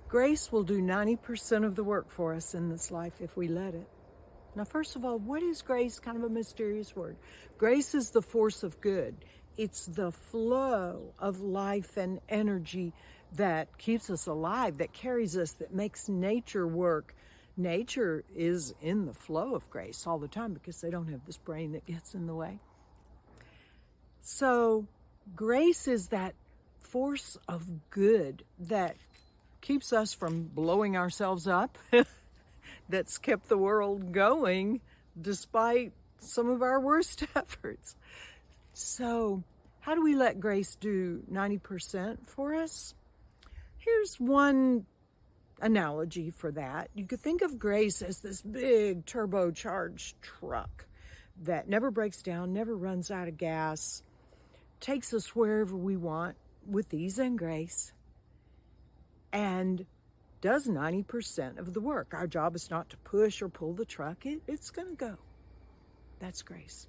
Grace will do 90% of the work for us in this life if we let it. Now, first of all, what is grace? Kind of a mysterious word. Grace is the force of good. It's the flow of life and energy that keeps us alive, that carries us, that makes nature work. Nature is in the flow of grace all the time because they don't have this brain that gets in the way. So grace is that force of good that keeps us from blowing ourselves up, that's kept the world going despite some of our worst efforts. So how do we let grace do 90% for us? Here's one analogy for that. You could think of grace as this big turbocharged truck that never breaks down, never runs out of gas, takes us wherever we want with ease and grace, and does 90% of the work. Our job is not to push or pull the truck. It's going to go. That's grace.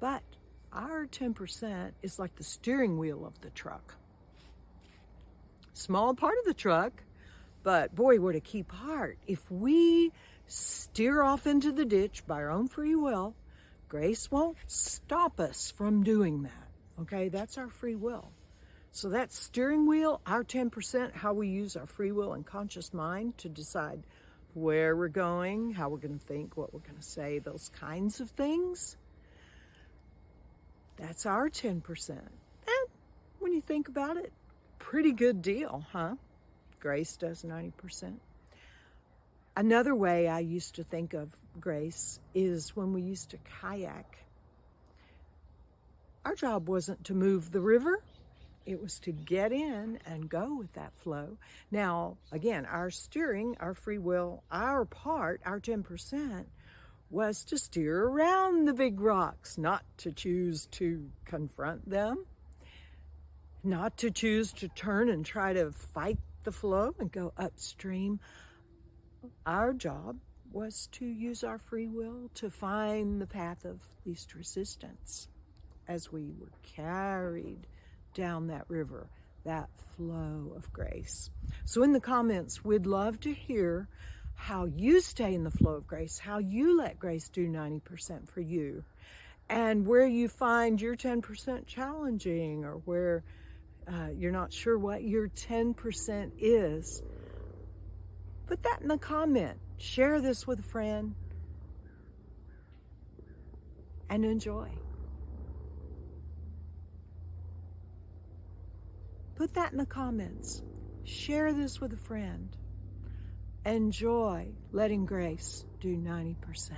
But our 10% is like the steering wheel of the truck. Small part of the truck, but boy, what a key part. If we steer off into the ditch by our own free will, grace won't stop us from doing that. Okay, that's our free will. So that steering wheel, our 10%, how we use our free will and conscious mind to decide where we're going, how we're going to think, what we're going to say, those kinds of things. That's our 10%. And when you think about it, pretty good deal, huh? Grace does 90%. Another way I used to think of grace is when we used to kayak. Our job wasn't to move the river. It was to get in and go with that flow. Now, again, our steering, our free will, our part, our 10%, was to steer around the big rocks, not to choose to confront them, not to choose to turn and try to fight the flow and go upstream. Our job was to use our free will to find the path of least resistance as we were carried down that river, that flow of grace. So in the comments, we'd love to hear how you stay in the flow of grace, how you let grace do 90% for you, and where you find your 10% challenging, or where you're not sure what your 10% is. Put that in the comment. Share this with a friend and enjoy. Put that in the comments. Share this with a friend. Enjoy letting grace do 90%.